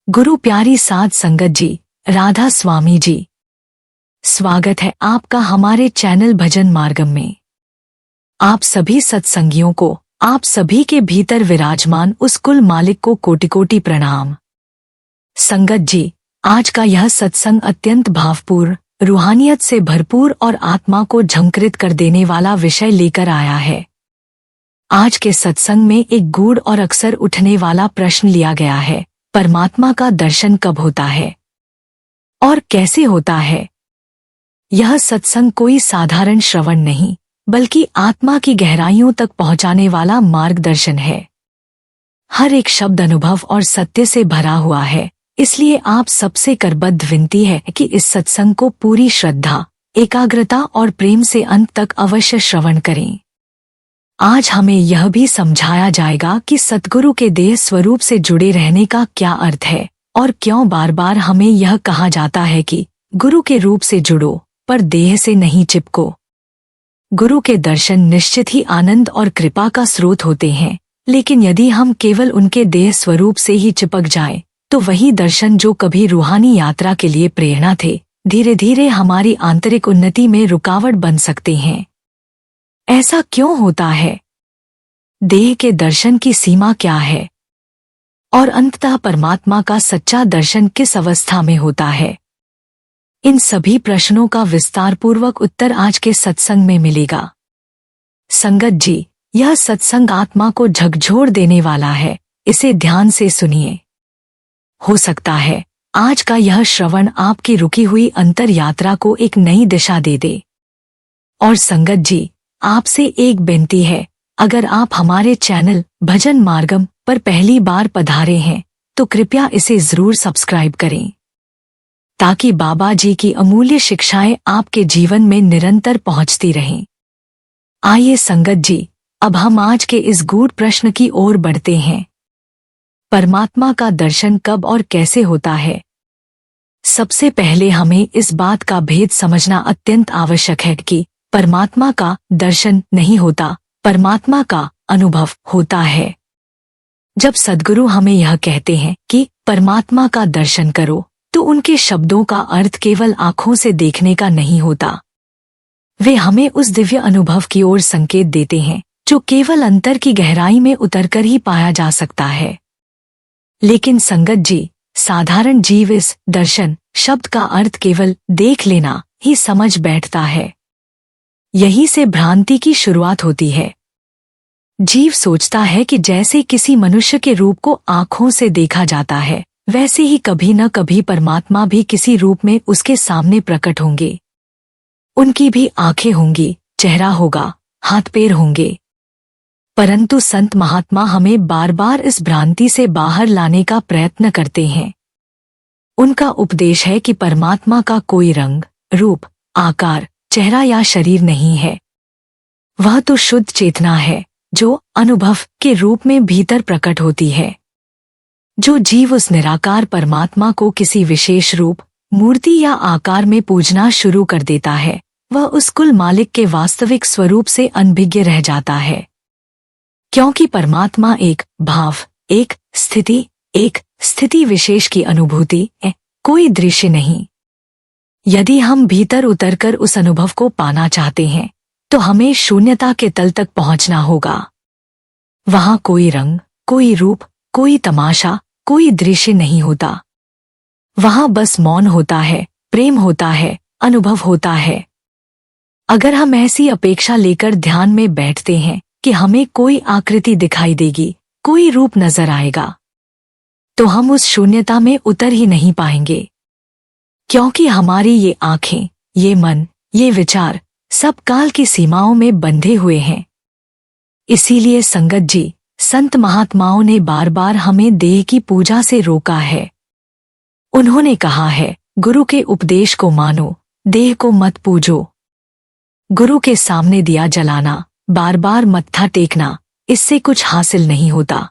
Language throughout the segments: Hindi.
गुरु प्यारी साध संगत जी, राधा स्वामी जी, स्वागत है आपका हमारे चैनल भजन मार्गम में। आप सभी सत्संगियों को, आप सभी के भीतर विराजमान उस कुल मालिक को कोटि कोटि प्रणाम। संगत जी, आज का यह सत्संग अत्यंत भावपूर्ण, रूहानियत से भरपूर और आत्मा को झंकृत कर देने वाला विषय लेकर आया है। आज के सत्संग में एक गूढ़ और अक्सर उठने वाला प्रश्न लिया गया है, परमात्मा का दर्शन कब होता है और कैसे होता है। यह सत्संग कोई साधारण श्रवण नहीं, बल्कि आत्मा की गहराइयों तक पहुंचाने वाला मार्गदर्शन है। हर एक शब्द अनुभव और सत्य से भरा हुआ है, इसलिए आप सबसे करबद्ध विनती है कि इस सत्संग को पूरी श्रद्धा, एकाग्रता और प्रेम से अंत तक अवश्य श्रवण करें। आज हमें यह भी समझाया जाएगा कि सद्गुरु के देह स्वरूप से जुड़े रहने का क्या अर्थ है और क्यों बार बार हमें यह कहा जाता है कि गुरु के रूप से जुड़ो, पर देह से नहीं चिपको। गुरु के दर्शन निश्चित ही आनंद और कृपा का स्रोत होते हैं, लेकिन यदि हम केवल उनके देह स्वरूप से ही चिपक जाएं, तो वही दर्शन जो कभी रूहानी यात्रा के लिए प्रेरणा थे, धीरे धीरे हमारी आंतरिक उन्नति में रुकावट बन सकते हैं। ऐसा क्यों होता है? देह के दर्शन की सीमा क्या है और अंततः परमात्मा का सच्चा दर्शन किस अवस्था में होता है? इन सभी प्रश्नों का विस्तार पूर्वक उत्तर आज के सत्संग में मिलेगा। संगत जी, यह सत्संग आत्मा को झकझोर देने वाला है, इसे ध्यान से सुनिए। हो सकता है आज का यह श्रवण आपकी रुकी हुई अंतर यात्रा को एक नई दिशा दे दे। और संगत जी, आपसे एक विनती है, अगर आप हमारे चैनल भजन मार्गम पर पहली बार पधारे हैं तो कृपया इसे जरूर सब्सक्राइब करें, ताकि बाबा जी की अमूल्य शिक्षाएं आपके जीवन में निरंतर पहुंचती रहें। आइए संगत जी, अब हम आज के इस गूढ़ प्रश्न की ओर बढ़ते हैं। परमात्मा का दर्शन कब और कैसे होता है? सबसे पहले हमें इस बात का भेद समझना अत्यंत आवश्यक है कि परमात्मा का दर्शन नहीं होता, परमात्मा का अनुभव होता है। जब सद्गुरु हमें यह कहते हैं कि परमात्मा का दर्शन करो, तो उनके शब्दों का अर्थ केवल आंखों से देखने का नहीं होता। वे हमें उस दिव्य अनुभव की ओर संकेत देते हैं जो केवल अंतर की गहराई में उतरकर ही पाया जा सकता है। लेकिन संगत जी, साधारण जीव इस दर्शन शब्द का अर्थ केवल देख लेना ही समझ बैठता है। यही से भ्रांति की शुरुआत होती है। जीव सोचता है कि जैसे किसी मनुष्य के रूप को आंखों से देखा जाता है, वैसे ही कभी न कभी परमात्मा भी किसी रूप में उसके सामने प्रकट होंगे। उनकी भी आंखें होंगी, चेहरा होगा, हाथ पैर होंगे। परंतु संत महात्मा हमें बार बार इस भ्रांति से बाहर लाने का प्रयत्न करते हैं। उनका उपदेश है कि परमात्मा का कोई रंग, रूप, आकार, चेहरा या शरीर नहीं है। वह तो शुद्ध चेतना है जो अनुभव के रूप में भीतर प्रकट होती है। जो जीव उस निराकार परमात्मा को किसी विशेष रूप, मूर्ति या आकार में पूजना शुरू कर देता है, वह उस कुल मालिक के वास्तविक स्वरूप से अनभिज्ञ रह जाता है। क्योंकि परमात्मा एक भाव, एक स्थिति विशेष की अनुभूति है, कोई दृश्य नहीं। यदि हम भीतर उतरकर उस अनुभव को पाना चाहते हैं, तो हमें शून्यता के तल तक पहुंचना होगा। वहां कोई रंग, कोई रूप, कोई तमाशा, कोई दृश्य नहीं होता। वहां बस मौन होता है, प्रेम होता है, अनुभव होता है। अगर हम ऐसी अपेक्षा लेकर ध्यान में बैठते हैं कि हमें कोई आकृति दिखाई देगी, कोई रूप नजर आएगा, तो हम उस शून्यता में उतर ही नहीं पाएंगे। क्योंकि हमारी ये आंखें, ये मन, ये विचार सब काल की सीमाओं में बंधे हुए हैं। इसीलिए संगत जी, संत महात्माओं ने बार बार हमें देह की पूजा से रोका है। उन्होंने कहा है, गुरु के उपदेश को मानो, देह को मत पूजो। गुरु के सामने दिया जलाना, बार बार मत्था टेकना, इससे कुछ हासिल नहीं होता।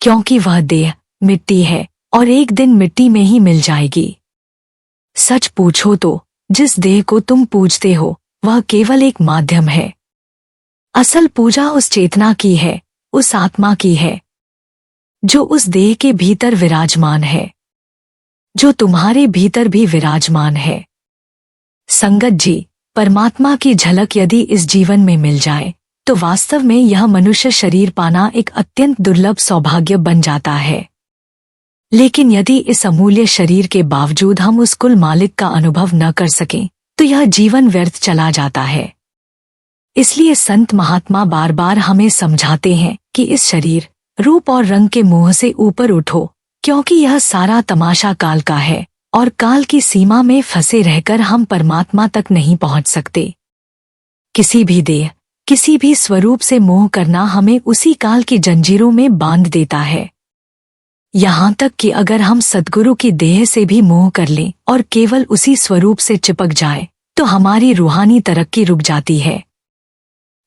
क्योंकि वह देह मिट्टी है और एक दिन मिट्टी में ही मिल जाएगी। सच पूछो तो जिस देह को तुम पूजते हो, वह केवल एक माध्यम है। असल पूजा उस चेतना की है, उस आत्मा की है। जो उस देह के भीतर विराजमान है, जो तुम्हारे भीतर भी विराजमान है। संगत जी, परमात्मा की झलक यदि इस जीवन में मिल जाए तो वास्तव में यह मनुष्य शरीर पाना एक अत्यंत दुर्लभ सौभाग्य बन जाता है। लेकिन यदि इस अमूल्य शरीर के बावजूद हम उस कुल मालिक का अनुभव न कर सकें तो यह जीवन व्यर्थ चला जाता है। इसलिए संत महात्मा बार बार हमें समझाते हैं कि इस शरीर, रूप और रंग के मोह से ऊपर उठो, क्योंकि यह सारा तमाशा काल का है और काल की सीमा में फंसे रहकर हम परमात्मा तक नहीं पहुंच सकते। किसी भी देह, किसी भी स्वरूप से मोह करना हमें उसी काल की जंजीरों में बांध देता है। यहाँ तक कि अगर हम सद्गुरु की देह से भी मोह कर लें और केवल उसी स्वरूप से चिपक जाए तो हमारी रूहानी तरक्की रुक जाती है।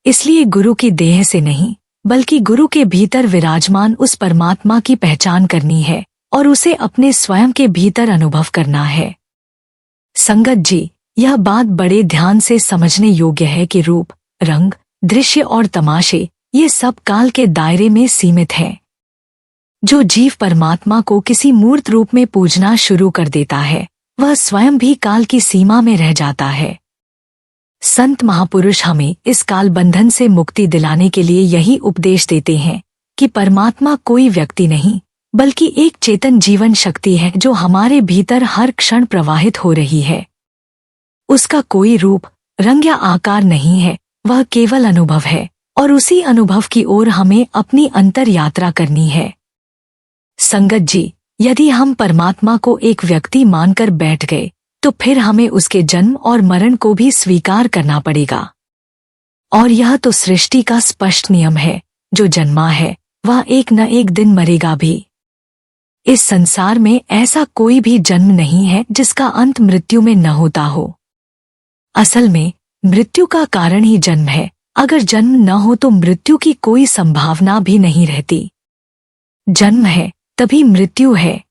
इसलिए गुरु की देह से नहीं बल्कि गुरु के भीतर विराजमान उस परमात्मा की पहचान करनी है और उसे अपने स्वयं के भीतर अनुभव करना है। संगत जी, यह बात बड़े ध्यान से समझने योग्य है कि रूप, रंग, दृश्य और तमाशे ये सब काल के दायरे में सीमित हैं। जो जीव परमात्मा को किसी मूर्त रूप में पूजना शुरू कर देता है वह स्वयं भी काल की सीमा में रह जाता है। संत महापुरुष हमें इस काल बंधन से मुक्ति दिलाने के लिए यही उपदेश देते हैं कि परमात्मा कोई व्यक्ति नहीं बल्कि एक चेतन जीवन शक्ति है जो हमारे भीतर हर क्षण प्रवाहित हो रही है। उसका कोई रूप, रंग या आकार नहीं है, वह केवल अनुभव है और उसी अनुभव की ओर हमें अपनी अंतर यात्रा करनी है। संगत जी, यदि हम परमात्मा को एक व्यक्ति मानकर बैठ गए तो फिर हमें उसके जन्म और मरण को भी स्वीकार करना पड़ेगा। और यह तो सृष्टि का स्पष्ट नियम है, जो जन्मा है वह एक न एक दिन मरेगा भी। इस संसार में ऐसा कोई भी जन्म नहीं है जिसका अंत मृत्यु में न होता हो। असल में मृत्यु का कारण ही जन्म है। अगर जन्म न हो तो मृत्यु की कोई संभावना भी नहीं रहती। जन्म है तभी मृत्यु है।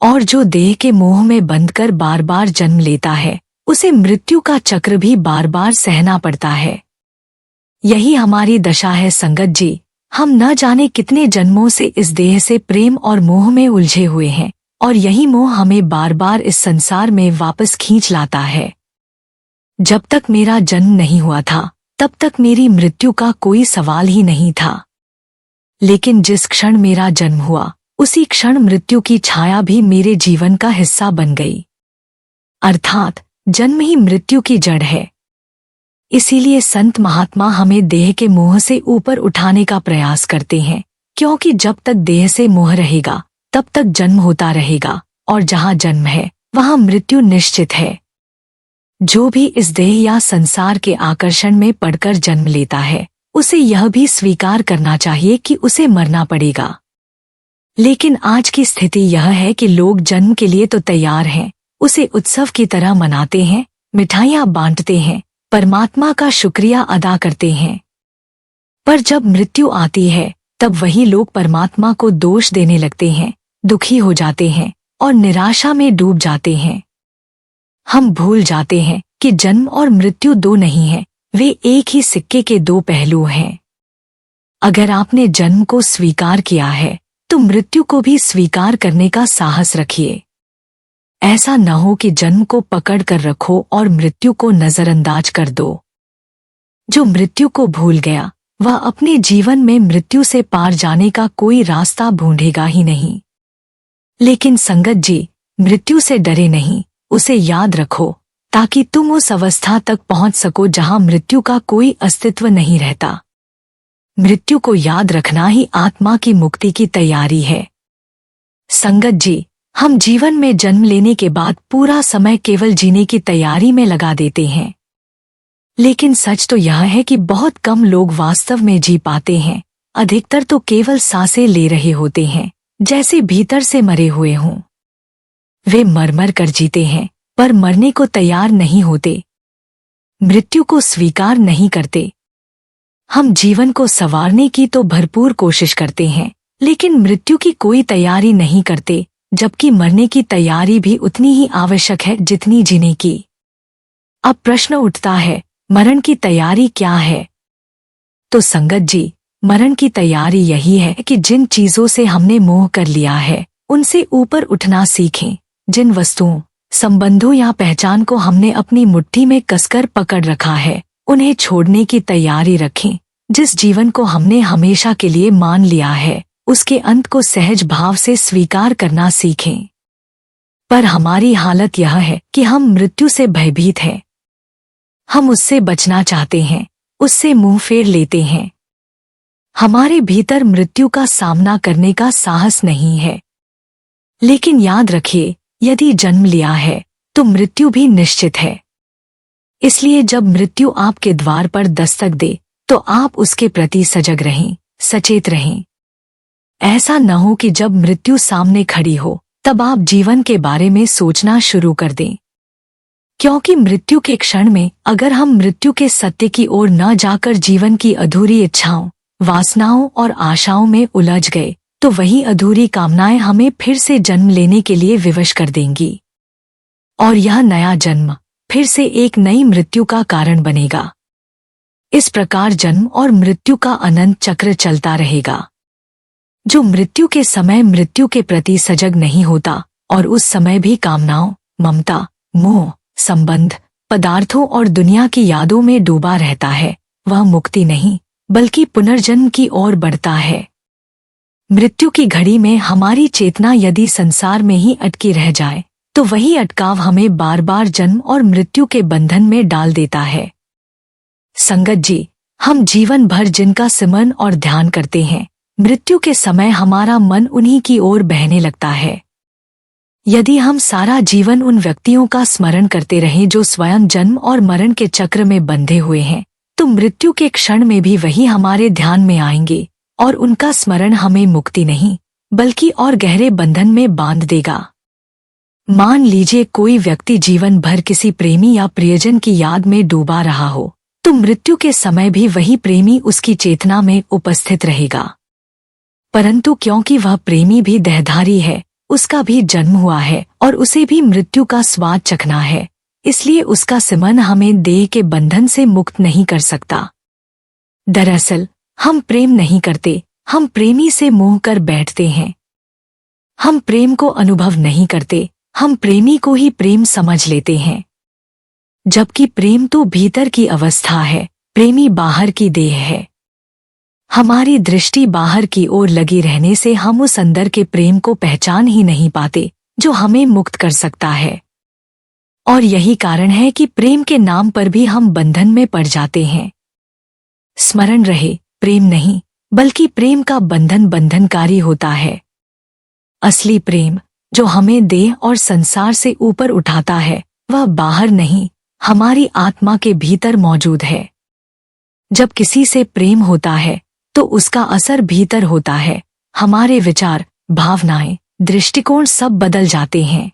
और जो देह के मोह में बंधकर बार बार जन्म लेता है उसे मृत्यु का चक्र भी बार बार सहना पड़ता है। यही हमारी दशा है संगत जी। हम न जाने कितने जन्मों से इस देह से प्रेम और मोह में उलझे हुए हैं और यही मोह हमें बार बार इस संसार में वापस खींच लाता है। जब तक मेरा जन्म नहीं हुआ था तब तक मेरी मृत्यु का कोई सवाल ही नहीं था। लेकिन जिस क्षण मेरा जन्म हुआ उसी क्षण मृत्यु की छाया भी मेरे जीवन का हिस्सा बन गई। अर्थात जन्म ही मृत्यु की जड़ है। इसीलिए संत महात्मा हमें देह के मोह से ऊपर उठाने का प्रयास करते हैं, क्योंकि जब तक देह से मोह रहेगा तब तक जन्म होता रहेगा और जहां जन्म है वहां मृत्यु निश्चित है। जो भी इस देह या संसार के आकर्षण में पड़कर जन्म लेता है उसे यह भी स्वीकार करना चाहिए कि उसे मरना पड़ेगा। लेकिन आज की स्थिति यह है कि लोग जन्म के लिए तो तैयार हैं, उसे उत्सव की तरह मनाते हैं, मिठाइयां बांटते हैं, परमात्मा का शुक्रिया अदा करते हैं। पर जब मृत्यु आती है तब वही लोग परमात्मा को दोष देने लगते हैं, दुखी हो जाते हैं और निराशा में डूब जाते हैं। हम भूल जाते हैं कि जन्म और मृत्यु दो नहीं हैं, वे एक ही सिक्के के दो पहलू हैं। अगर आपने जन्म को स्वीकार किया है तो मृत्यु को भी स्वीकार करने का साहस रखिए। ऐसा न हो कि जन्म को पकड़ कर रखो और मृत्यु को नजरअंदाज कर दो। जो मृत्यु को भूल गया वह अपने जीवन में मृत्यु से पार जाने का कोई रास्ता ढूंढेगा ही नहीं। लेकिन संगत जी, मृत्यु से डरे नहीं, उसे याद रखो ताकि तुम उस अवस्था तक पहुंच सको जहां मृत्यु का कोई अस्तित्व नहीं रहता। मृत्यु को याद रखना ही आत्मा की मुक्ति की तैयारी है। संगत जी, हम जीवन में जन्म लेने के बाद पूरा समय केवल जीने की तैयारी में लगा देते हैं। लेकिन सच तो यह है कि बहुत कम लोग वास्तव में जी पाते हैं। अधिकतर तो केवल सांसें ले रहे होते हैं, जैसे भीतर से मरे हुए हों। वे मर कर जीते हैं पर मरने को तैयार नहीं होते, मृत्यु को स्वीकार नहीं करते। हम जीवन को संवारने की तो भरपूर कोशिश करते हैं, लेकिन मृत्यु की कोई तैयारी नहीं करते, जबकि मरने की तैयारी भी उतनी ही आवश्यक है जितनी जीने की। अब प्रश्न उठता है, मरण की तैयारी क्या है? तो संगत जी, मरण की तैयारी यही है कि जिन चीजों से हमने मोह कर लिया है उनसे ऊपर उठना सीखें। जिन वस्तुओं, संबंधों या पहचान को हमने अपनी मुट्ठी में कसकर पकड़ रखा है उन्हें छोड़ने की तैयारी रखें। जिस जीवन को हमने हमेशा के लिए मान लिया है उसके अंत को सहज भाव से स्वीकार करना सीखें। पर हमारी हालत यह है कि हम मृत्यु से भयभीत हैं। हम उससे बचना चाहते हैं, उससे मुंह फेर लेते हैं। हमारे भीतर मृत्यु का सामना करने का साहस नहीं है। लेकिन याद रखिए, यदि जन्म लिया है तो मृत्यु भी निश्चित है। इसलिए जब मृत्यु आपके द्वार पर दस्तक दे तो आप उसके प्रति सजग रहें, सचेत रहें। ऐसा न हो कि जब मृत्यु सामने खड़ी हो तब आप जीवन के बारे में सोचना शुरू कर दें। क्योंकि मृत्यु के क्षण में अगर हम मृत्यु के सत्य की ओर न जाकर जीवन की अधूरी इच्छाओं, वासनाओं और आशाओं में उलझ गए तो वही अधूरी कामनाएं हमें फिर से जन्म लेने के लिए विवश कर देंगी और यह नया जन्म फिर से एक नई मृत्यु का कारण बनेगा। इस प्रकार जन्म और मृत्यु का अनंत चक्र चलता रहेगा। जो मृत्यु के समय मृत्यु के प्रति सजग नहीं होता और उस समय भी कामनाओं, ममता, मोह, संबंध, पदार्थों और दुनिया की यादों में डूबा रहता है, वह मुक्ति नहीं बल्कि पुनर्जन्म की ओर बढ़ता है। मृत्यु की घड़ी में हमारी चेतना यदि संसार में ही अटकी रह जाए तो वही अटकाव हमें बार बार जन्म और मृत्यु के बंधन में डाल देता है। संगत जी, हम जीवन भर जिनका सिमरन और ध्यान करते हैं, मृत्यु के समय हमारा मन उन्हीं की ओर बहने लगता है। यदि हम सारा जीवन उन व्यक्तियों का स्मरण करते रहें जो स्वयं जन्म और मरण के चक्र में बंधे हुए हैं, तो मृत्यु के क्षण में भी वही हमारे ध्यान में आएंगे और उनका स्मरण हमें मुक्ति नहीं बल्कि और गहरे बंधन में बांध देगा। मान लीजिए कोई व्यक्ति जीवन भर किसी प्रेमी या प्रियजन की याद में डूबा रहा हो, तो मृत्यु के समय भी वही प्रेमी उसकी चेतना में उपस्थित रहेगा। परंतु क्योंकि वह प्रेमी भी देहधारी है, उसका भी जन्म हुआ है और उसे भी मृत्यु का स्वाद चखना है, इसलिए उसका सिमरन हमें देह के बंधन से मुक्त नहीं कर सकता। दरअसल हम प्रेम नहीं करते, हम प्रेमी से मोह कर बैठते हैं। हम प्रेम को अनुभव नहीं करते, हम प्रेमी को ही प्रेम समझ लेते हैं। जबकि प्रेम तो भीतर की अवस्था है, प्रेमी बाहर की देह है। हमारी दृष्टि बाहर की ओर लगी रहने से हम उस अंदर के प्रेम को पहचान ही नहीं पाते जो हमें मुक्त कर सकता है। और यही कारण है कि प्रेम के नाम पर भी हम बंधन में पड़ जाते हैं। स्मरण रहे, प्रेम नहीं बल्कि प्रेम का बंधन बंधनकारी होता है। असली प्रेम जो हमें देह और संसार से ऊपर उठाता है वह बाहर नहीं, हमारी आत्मा के भीतर मौजूद है। जब किसी से प्रेम होता है तो उसका असर भीतर होता है। हमारे विचार, भावनाएं, दृष्टिकोण सब बदल जाते हैं।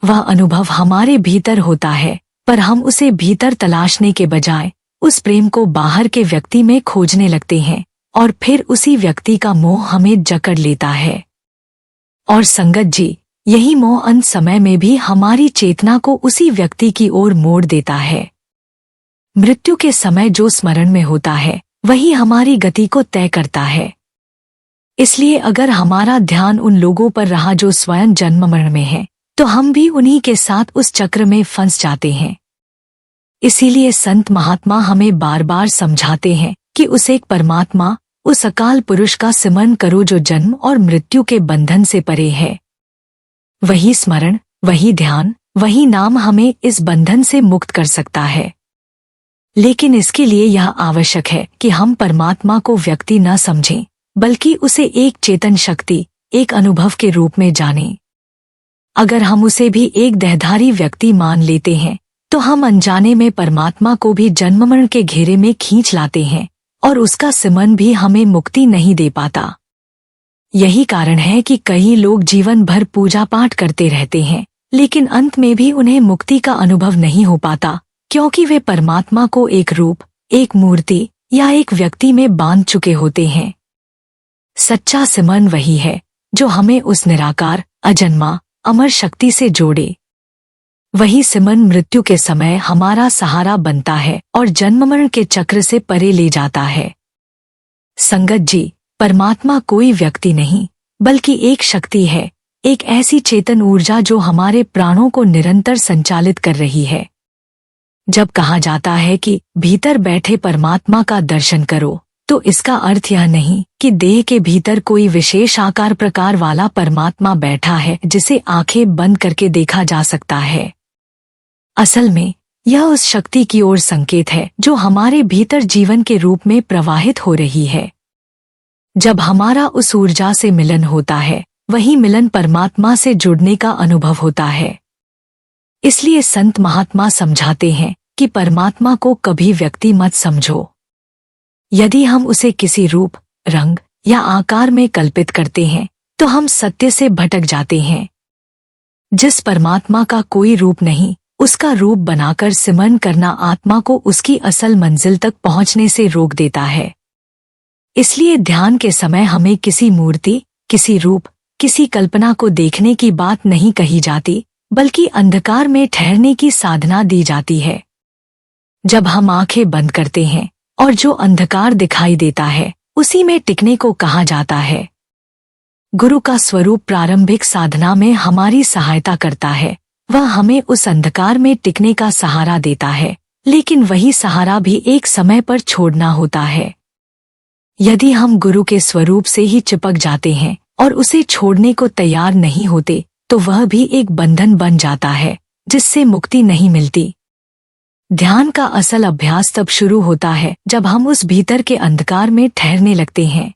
वह अनुभव हमारे भीतर होता है, पर हम उसे भीतर तलाशने के बजाय उस प्रेम को बाहर के व्यक्ति में खोजने लगते हैं और फिर उसी व्यक्ति का मोह हमें जकड़ लेता है। और संगत जी, यही मोह अंत समय में भी हमारी चेतना को उसी व्यक्ति की ओर मोड़ देता है। मृत्यु के समय जो स्मरण में होता है वही हमारी गति को तय करता है। इसलिए अगर हमारा ध्यान उन लोगों पर रहा जो स्वयं जन्म मरण में हैं, तो हम भी उन्हीं के साथ उस चक्र में फंस जाते हैं। इसीलिए संत महात्मा हमें बार बार समझाते हैं कि उस एक परमात्मा, उस अकाल पुरुष का सिमरन करो जो जन्म और मृत्यु के बंधन से परे है। वही स्मरण, वही ध्यान, वही नाम हमें इस बंधन से मुक्त कर सकता है। लेकिन इसके लिए यह आवश्यक है कि हम परमात्मा को व्यक्ति न समझें बल्कि उसे एक चेतन शक्ति, एक अनुभव के रूप में जानें। अगर हम उसे भी एक देहधारी व्यक्ति मान लेते हैं तो हम अनजाने में परमात्मा को भी जन्म मरण के घेरे में खींच लाते हैं और उसका सिमरन भी हमें मुक्ति नहीं दे पाता। यही कारण है कि कई लोग जीवन भर पूजा पाठ करते रहते हैं लेकिन अंत में भी उन्हें मुक्ति का अनुभव नहीं हो पाता, क्योंकि वे परमात्मा को एक रूप, एक मूर्ति या एक व्यक्ति में बांध चुके होते हैं। सच्चा सिमरन वही है जो हमें उस निराकार, अजन्मा, अमर शक्ति से जोड़े। वही सिमरन मृत्यु के समय हमारा सहारा बनता है और जन्म मरण के चक्र से परे ले जाता है। संगत जी, परमात्मा कोई व्यक्ति नहीं बल्कि एक शक्ति है, एक ऐसी चेतन ऊर्जा जो हमारे प्राणों को निरंतर संचालित कर रही है। जब कहा जाता है कि भीतर बैठे परमात्मा का दर्शन करो, तो इसका अर्थ यह नहीं कि देह के भीतर कोई विशेष आकार प्रकार वाला परमात्मा बैठा है जिसे आंखें बंद करके देखा जा सकता है। असल में यह उस शक्ति की ओर संकेत है जो हमारे भीतर जीवन के रूप में प्रवाहित हो रही है। जब हमारा उस ऊर्जा से मिलन होता है, वही मिलन परमात्मा से जुड़ने का अनुभव होता है। इसलिए संत महात्मा समझाते हैं कि परमात्मा को कभी व्यक्ति मत समझो। यदि हम उसे किसी रूप, रंग या आकार में कल्पित करते हैं तो हम सत्य से भटक जाते हैं। जिस परमात्मा का कोई रूप नहीं, उसका रूप बनाकर सिमरन करना आत्मा को उसकी असल मंजिल तक पहुंचने से रोक देता है। इसलिए ध्यान के समय हमें किसी मूर्ति, किसी रूप, किसी कल्पना को देखने की बात नहीं कही जाती, बल्कि अंधकार में ठहरने की साधना दी जाती है। जब हम आंखें बंद करते हैं और जो अंधकार दिखाई देता है, उसी में टिकने को कहा जाता है। गुरु का स्वरूप प्रारंभिक साधना में हमारी सहायता करता है। वह हमें उस अंधकार में टिकने का सहारा देता है, लेकिन वही सहारा भी एक समय पर छोड़ना होता है। यदि हम गुरु के स्वरूप से ही चिपक जाते हैं और उसे छोड़ने को तैयार नहीं होते, तो वह भी एक बंधन बन जाता है जिससे मुक्ति नहीं मिलती। ध्यान का असल अभ्यास तब शुरू होता है जब हम उस भीतर के अंधकार में ठहरने लगते हैं।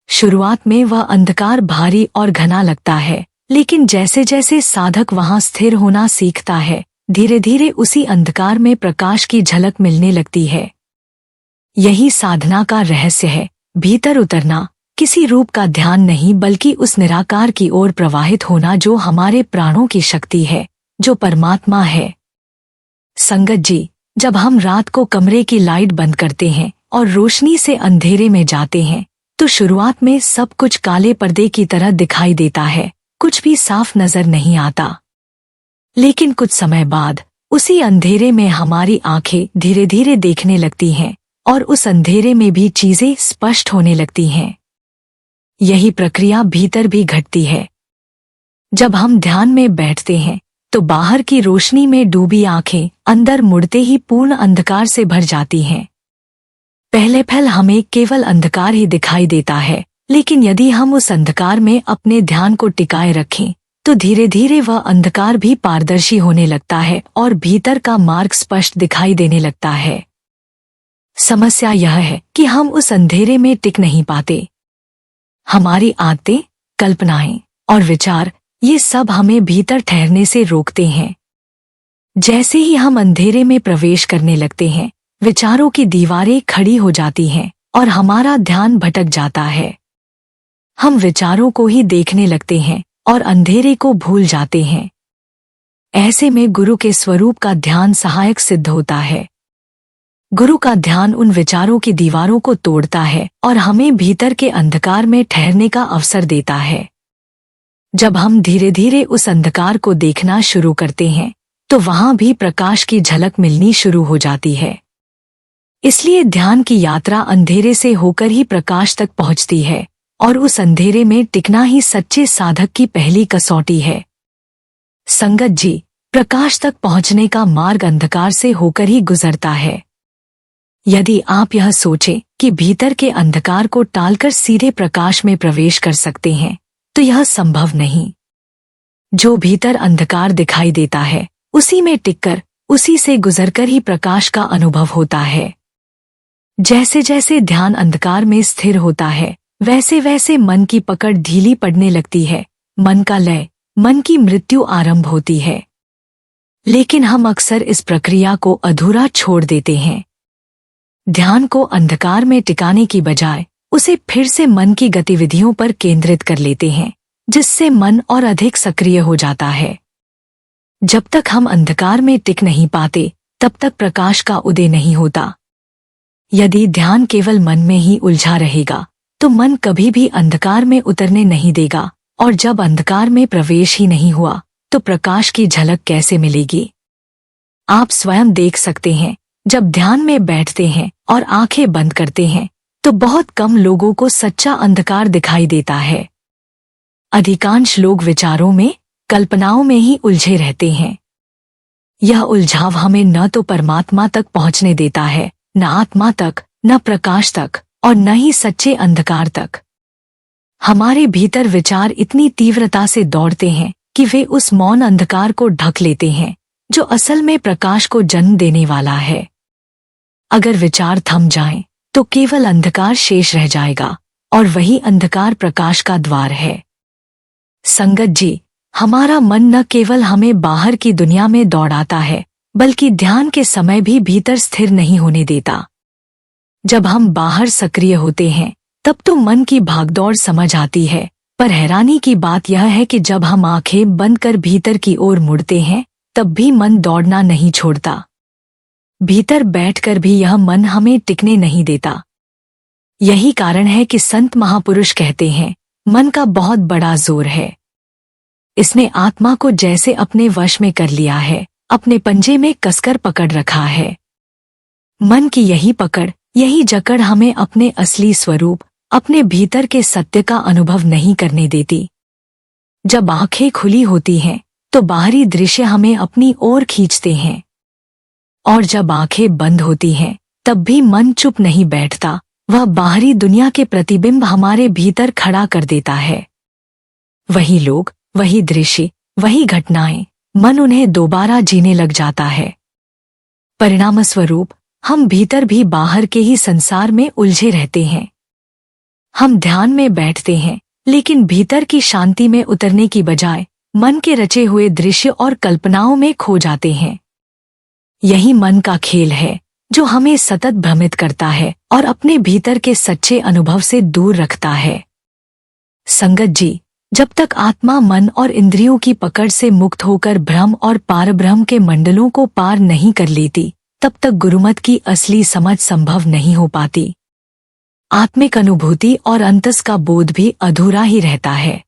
शुरुआत में वह अंधकार भारी और घना लगता है, लेकिन जैसे जैसे साधक वहां स्थिर होना सीखता है, धीरे धीरे उसी अंधकार में प्रकाश की झलक मिलने लगती है। यही साधना का रहस्य है, भीतर उतरना, किसी रूप का ध्यान नहीं बल्कि उस निराकार की ओर प्रवाहित होना जो हमारे प्राणों की शक्ति है, जो परमात्मा है। संगत जी, जब हम रात को कमरे की लाइट बंद करते हैं और रोशनी से अंधेरे में जाते हैं, तो शुरुआत में सब कुछ काले पर्दे की तरह दिखाई देता है, कुछ भी साफ नजर नहीं आता। लेकिन कुछ समय बाद उसी अंधेरे में हमारी आंखें धीरे धीरे देखने लगती हैं और उस अंधेरे में भी चीजें स्पष्ट होने लगती हैं। यही प्रक्रिया भीतर भी घटती है। जब हम ध्यान में बैठते हैं तो बाहर की रोशनी में डूबी आंखें अंदर मुड़ते ही पूर्ण अंधकार से भर जाती हैं। पहले पहल हमें केवल अंधकार ही दिखाई देता है, लेकिन यदि हम उस अंधकार में अपने ध्यान को टिकाए रखें तो धीरे धीरे वह अंधकार भी पारदर्शी होने लगता है और भीतर का मार्ग स्पष्ट दिखाई देने लगता है। समस्या यह है कि हम उस अंधेरे में टिक नहीं पाते। हमारी आदतें, कल्पनाएं और विचार, ये सब हमें भीतर ठहरने से रोकते हैं। जैसे ही हम अंधेरे में प्रवेश करने लगते हैं, विचारों की दीवारें खड़ी हो जाती हैं और हमारा ध्यान भटक जाता है। हम विचारों को ही देखने लगते हैं और अंधेरे को भूल जाते हैं। ऐसे में गुरु के स्वरूप का ध्यान सहायक सिद्ध होता है। गुरु का ध्यान उन विचारों की दीवारों को तोड़ता है और हमें भीतर के अंधकार में ठहरने का अवसर देता है। जब हम धीरे धीरे उस अंधकार को देखना शुरू करते हैं, तो वहां भी प्रकाश की झलक मिलनी शुरू हो जाती है। इसलिए ध्यान की यात्रा अंधेरे से होकर ही प्रकाश तक पहुंचती है और उस अंधेरे में टिकना ही सच्चे साधक की पहली कसौटी है। संगत जी, प्रकाश तक पहुंचने का मार्ग अंधकार से होकर ही गुजरता है। यदि आप यह सोचें कि भीतर के अंधकार को टालकर सीधे प्रकाश में प्रवेश कर सकते हैं, तो यह संभव नहीं। जो भीतर अंधकार दिखाई देता है, उसी में टिककर, उसी से गुजरकर ही प्रकाश का अनुभव होता है। जैसे जैसे ध्यान अंधकार में स्थिर होता है, वैसे वैसे मन की पकड़ ढीली पड़ने लगती है, मन का लय, मन की मृत्यु आरंभ होती है। लेकिन हम अक्सर इस प्रक्रिया को अधूरा छोड़ देते हैं। ध्यान को अंधकार में टिकाने की बजाय उसे फिर से मन की गतिविधियों पर केंद्रित कर लेते हैं, जिससे मन और अधिक सक्रिय हो जाता है। जब तक हम अंधकार में टिक नहीं पाते, तब तक प्रकाश का उदय नहीं होता। यदि ध्यान केवल मन में ही उलझा रहेगा, तो मन कभी भी अंधकार में उतरने नहीं देगा, और जब अंधकार में प्रवेश ही नहीं हुआ, तो प्रकाश की झलक कैसे मिलेगी? आप स्वयं देख सकते हैं, जब ध्यान में बैठते हैं और आंखें बंद करते हैं, तो बहुत कम लोगों को सच्चा अंधकार दिखाई देता है। अधिकांश लोग विचारों में, कल्पनाओं में ही उलझे रहते हैं। यह उलझाव हमें न तो परमात्मा तक पहुंचने देता है, न आत्मा तक, न प्रकाश तक, और न ही सच्चे अंधकार तक। हमारे भीतर विचार इतनी तीव्रता से दौड़ते हैं कि वे उस मौन अंधकार को ढक लेते हैं जो असल में प्रकाश को जन्म देने वाला है। अगर विचार थम जाएं, तो केवल अंधकार शेष रह जाएगा, और वही अंधकार प्रकाश का द्वार है। संगत जी, हमारा मन न केवल हमें बाहर की दुनिया में दौड़ाता है, बल्कि ध्यान के समय भी भीतर स्थिर नहीं होने देता। जब हम बाहर सक्रिय होते हैं, तब तो मन की भागदौड़ समझ आती है, पर हैरानी की बात यह है कि जब हम आंखें बंद कर भीतर की ओर मुड़ते हैं, तब भी मन दौड़ना नहीं छोड़ता। भीतर बैठकर भी यह मन हमें टिकने नहीं देता। यही कारण है कि संत महापुरुष कहते हैं, मन का बहुत बड़ा जोर है। इसने आत्मा को जैसे अपने वश में कर लिया है, अपने पंजे में कसकर पकड़ रखा है। मन की यही पकड़, यही जकड़ हमें अपने असली स्वरूप, अपने भीतर के सत्य का अनुभव नहीं करने देती। जब आंखें खुली होती हैं, तो बाहरी दृश्य हमें अपनी ओर खींचते हैं, और जब आंखें बंद होती हैं, तब भी मन चुप नहीं बैठता। वह बाहरी दुनिया के प्रतिबिंब हमारे भीतर खड़ा कर देता है। वही लोग, वही दृश्य, वही घटनाएं, मन उन्हें दोबारा जीने लग जाता है। परिणामस्वरूप हम भीतर भी बाहर के ही संसार में उलझे रहते हैं। हम ध्यान में बैठते हैं, लेकिन भीतर की शांति में उतरने की बजाय मन के रचे हुए दृश्य और कल्पनाओं में खो जाते हैं। यही मन का खेल है, जो हमें सतत भ्रमित करता है और अपने भीतर के सच्चे अनुभव से दूर रखता है। संगत जी, जब तक आत्मा मन और इंद्रियों की पकड़ से मुक्त होकर भ्रम और पारब्रह्म के मंडलों को पार नहीं कर लेती, तब तक गुरुमत की असली समझ संभव नहीं हो पाती। आत्मिक अनुभूति और अंतस का बोध भी अधूरा ही रहता है।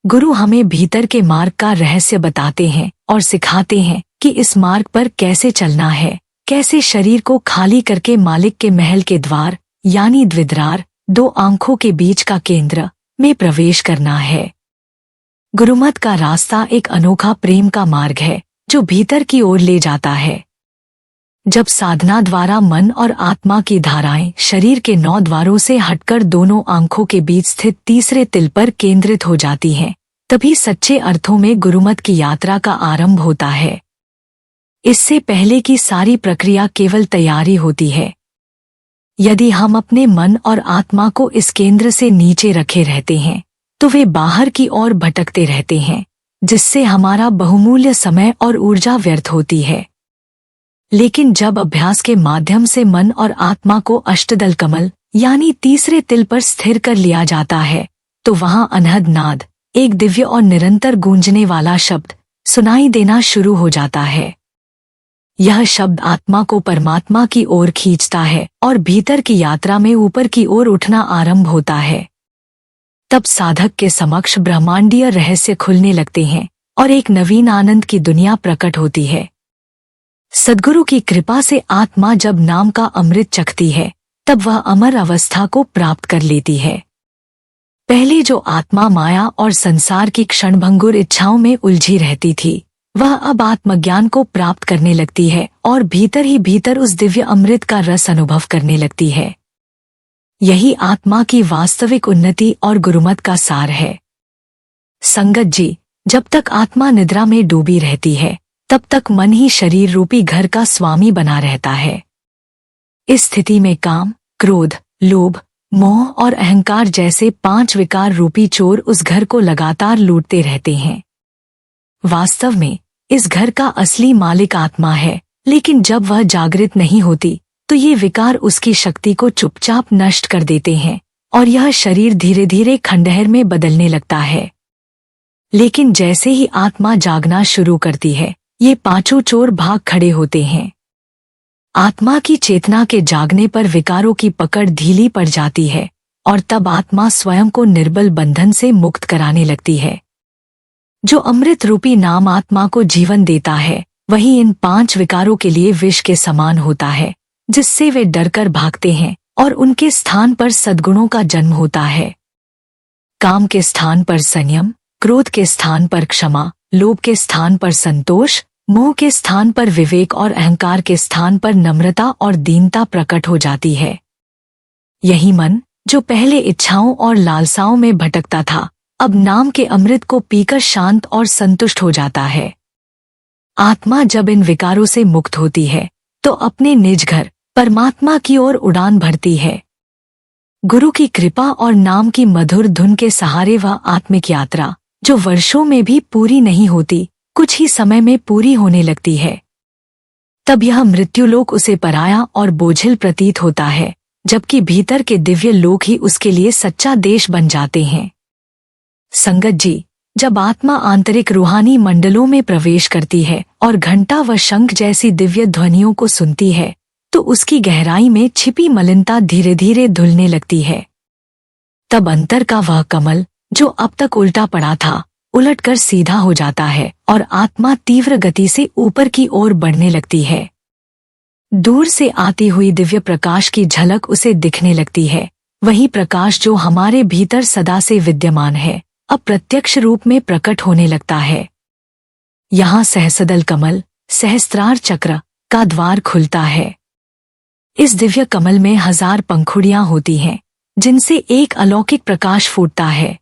गुरु हमें भीतर के मार्ग का रहस्य बताते हैं और सिखाते हैं कि इस मार्ग पर कैसे चलना है, कैसे शरीर को खाली करके मालिक के महल के द्वार यानी द्विद्वार, दो आंखों के बीच का केंद्र में प्रवेश करना है। गुरुमत का रास्ता एक अनोखा प्रेम का मार्ग है, जो भीतर की ओर ले जाता है। जब साधना द्वारा मन और आत्मा की धाराएं शरीर के 9 द्वारों से हटकर दोनों आंखों के बीच स्थित तीसरे तिल पर केंद्रित हो जाती हैं, तभी सच्चे अर्थों में गुरुमत की यात्रा का आरंभ होता है। इससे पहले की सारी प्रक्रिया केवल तैयारी होती है। यदि हम अपने मन और आत्मा को इस केंद्र से नीचे रखे रहते हैं, तो वे बाहर की ओर भटकते रहते हैं, जिससे हमारा बहुमूल्य समय और ऊर्जा व्यर्थ होती है। लेकिन जब अभ्यास के माध्यम से मन और आत्मा को अष्टदल कमल यानी तीसरे तिल पर स्थिर कर लिया जाता है, तो वहां अनहद नाद, एक दिव्य और निरंतर गूंजने वाला शब्द सुनाई देना शुरू हो जाता है। यह शब्द आत्मा को परमात्मा की ओर खींचता है और भीतर की यात्रा में ऊपर की ओर उठना आरंभ होता है। तब साधक के समक्ष ब्रह्मांडीय रहस्य खुलने लगते हैं और एक नवीन आनंद की दुनिया प्रकट होती है। सद्गुरु की कृपा से आत्मा जब नाम का अमृत चखती है, तब वह अमर अवस्था को प्राप्त कर लेती है। पहले जो आत्मा माया और संसार की क्षणभंगुर इच्छाओं में उलझी रहती थी, वह अब आत्मज्ञान को प्राप्त करने लगती है और भीतर ही भीतर उस दिव्य अमृत का रस अनुभव करने लगती है। यही आत्मा की वास्तविक उन्नति और गुरुमत का सार है। संगत जी, जब तक आत्मा निद्रा में डूबी रहती है, तब तक मन ही शरीर रूपी घर का स्वामी बना रहता है। इस स्थिति में काम, क्रोध, लोभ, मोह और अहंकार जैसे 5 विकार रूपी चोर उस घर को लगातार लूटते रहते हैं। वास्तव में इस घर का असली मालिक आत्मा है, लेकिन जब वह जागृत नहीं होती, तो ये विकार उसकी शक्ति को चुपचाप नष्ट कर देते हैं और यह शरीर धीरे धीरे खंडहर में बदलने लगता है। लेकिन जैसे ही आत्मा जागना शुरू करती है, ये 5 चोर भाग खड़े होते हैं। आत्मा की चेतना के जागने पर विकारों की पकड़ ढीली पड़ जाती है और तब आत्मा स्वयं को निर्बल बंधन से मुक्त कराने लगती है। जो अमृत रूपी नाम आत्मा को जीवन देता है, वही इन 5 विकारों के लिए विष के समान होता है, जिससे वे डरकर भागते हैं और उनके स्थान पर सद्गुणों का जन्म होता है। काम के स्थान पर संयम, क्रोध के स्थान पर क्षमा, लोभ के स्थान पर संतोष, मोह के स्थान पर विवेक और अहंकार के स्थान पर नम्रता और दीनता प्रकट हो जाती है। यही मन, जो पहले इच्छाओं और लालसाओं में भटकता था, अब नाम के अमृत को पीकर शांत और संतुष्ट हो जाता है। आत्मा जब इन विकारों से मुक्त होती है तो अपने निज घर परमात्मा की ओर उड़ान भरती है। गुरु की कृपा और नाम की मधुर धुन के सहारे वह आत्मिक यात्रा, जो वर्षों में भी पूरी नहीं होती, कुछ ही समय में पूरी होने लगती है। तब यह मृत्युलोक उसे पराया और बोझिल प्रतीत होता है, जबकि भीतर के दिव्य लोक ही उसके लिए सच्चा देश बन जाते हैं। संगत जी, जब आत्मा आंतरिक रूहानी मंडलों में प्रवेश करती है और घंटा व शंख जैसी दिव्य ध्वनियों को सुनती है, तो उसकी गहराई में छिपी मलिनता धीरे धीरे धुलने लगती है। तब अंतर का वह कमल, जो अब तक उल्टा पड़ा था, उलटकर सीधा हो जाता है और आत्मा तीव्र गति से ऊपर की ओर बढ़ने लगती है। दूर से आती हुई दिव्य प्रकाश की झलक उसे दिखने लगती है। वही प्रकाश जो हमारे भीतर सदा से विद्यमान है, अब प्रत्यक्ष रूप में प्रकट होने लगता है। यहाँ सहस्रदल कमल, सहस्त्रार चक्र का द्वार खुलता है। इस दिव्य कमल में 1000 पंखुड़ियां होती हैं, जिनसे एक अलौकिक प्रकाश फूटता है।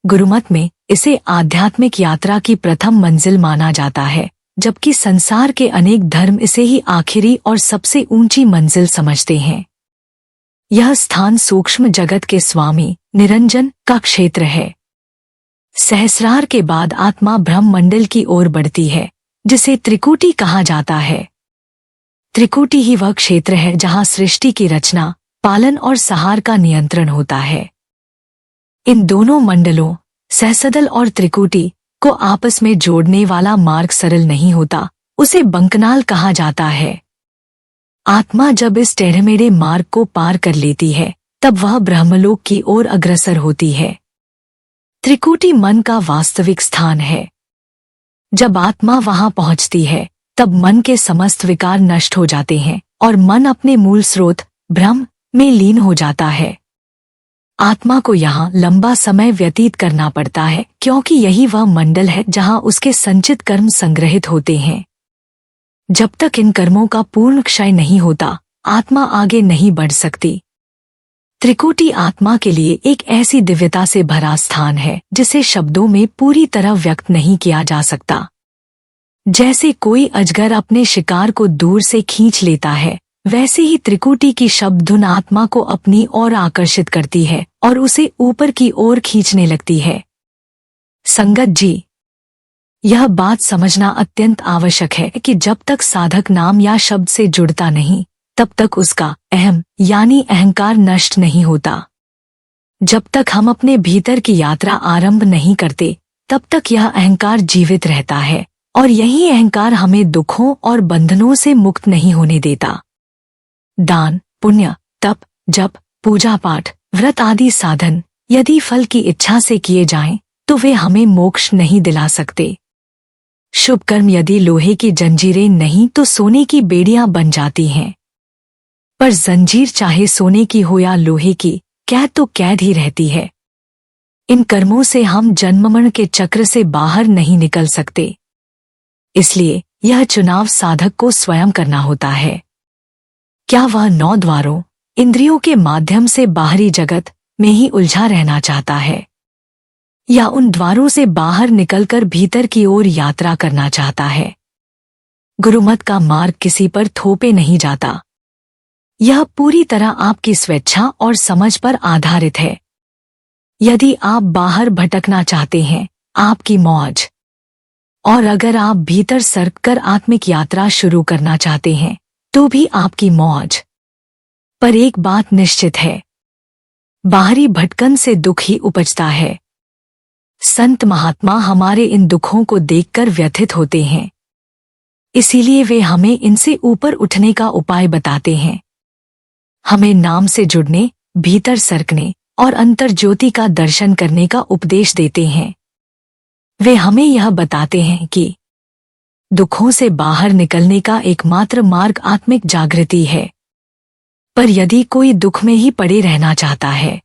गुरुमत में इसे आध्यात्मिक यात्रा की प्रथम मंजिल माना जाता है, जबकि संसार के अनेक धर्म इसे ही आखिरी और सबसे ऊंची मंजिल समझते हैं। यह स्थान सूक्ष्म जगत के स्वामी निरंजन का क्षेत्र है। सहस्रार के बाद आत्मा ब्रह्म मंडल की ओर बढ़ती है, जिसे त्रिकुटी कहा जाता है। त्रिकुटी ही वह क्षेत्र है जहां सृष्टि की रचना, पालन और संहार का नियंत्रण होता है। इन दोनों मंडलों, सहस्रदल और त्रिकुटी, को आपस में जोड़ने वाला मार्ग सरल नहीं होता, उसे बंकनाल कहा जाता है। आत्मा जब इस टेढ़मेढ़े मार्ग को पार कर लेती है, तब वह ब्रह्मलोक की ओर अग्रसर होती है। त्रिकुटी मन का वास्तविक स्थान है। जब आत्मा वहां पहुंचती है, तब मन के समस्त विकार नष्ट हो जाते हैं और मन अपने मूल स्रोत ब्रह्म में लीन हो जाता है। आत्मा को यहाँ लंबा समय व्यतीत करना पड़ता है, क्योंकि यही वह मंडल है जहाँ उसके संचित कर्म संग्रहित होते हैं। जब तक इन कर्मों का पूर्ण क्षय नहीं होता, आत्मा आगे नहीं बढ़ सकती। त्रिकुटी आत्मा के लिए एक ऐसी दिव्यता से भरा स्थान है, जिसे शब्दों में पूरी तरह व्यक्त नहीं किया जा सकता। जैसे कोई अजगर अपने शिकार को दूर से खींच लेता है, वैसे ही त्रिकुटी की शब्द धुन आत्मा को अपनी ओर आकर्षित करती है और उसे ऊपर की ओर खींचने लगती है। संगत जी, यह बात समझना अत्यंत आवश्यक है कि जब तक साधक नाम या शब्द से जुड़ता नहीं, तब तक उसका अहम यानी अहंकार नष्ट नहीं होता। जब तक हम अपने भीतर की यात्रा आरंभ नहीं करते, तब तक यह अहंकार जीवित रहता है और यही अहंकार हमें दुखों और बंधनों से मुक्त नहीं होने देता। दान, पुण्य, तप, जप, पूजा पाठ, व्रत आदि साधन यदि फल की इच्छा से किए जाएं, तो वे हमें मोक्ष नहीं दिला सकते। शुभ कर्म यदि लोहे की जंजीरें नहीं तो सोने की बेड़ियां बन जाती हैं। पर जंजीर चाहे सोने की हो या लोहे की, कैद तो कैद ही रहती है। इन कर्मों से हम जन्ममरण के चक्र से बाहर नहीं निकल सकते। इसलिए यह चुनाव साधक को स्वयं करना होता है। क्या वह 9 द्वारों, इंद्रियों के माध्यम से बाहरी जगत में ही उलझा रहना चाहता है, या उन द्वारों से बाहर निकलकर भीतर की ओर यात्रा करना चाहता है? गुरुमत का मार्ग किसी पर थोपे नहीं जाता। यह पूरी तरह आपकी स्वेच्छा और समझ पर आधारित है। यदि आप बाहर भटकना चाहते हैं, आपकी मौज, और अगर आप भीतर सरक कर आत्मिक यात्रा शुरू करना चाहते हैं, तो भी आपकी मौज। पर एक बात निश्चित है, बाहरी भटकन से दुख ही उपजता है। संत महात्मा हमारे इन दुखों को देखकर व्यथित होते हैं, इसीलिए वे हमें इनसे ऊपर उठने का उपाय बताते हैं। हमें नाम से जुड़ने, भीतर सरकने और अंतर ज्योति का दर्शन करने का उपदेश देते हैं। वे हमें यह बताते हैं कि दुखों से बाहर निकलने का एकमात्र मार्ग आत्मिक जागृति है। पर यदि कोई दुख में ही पड़े रहना चाहता है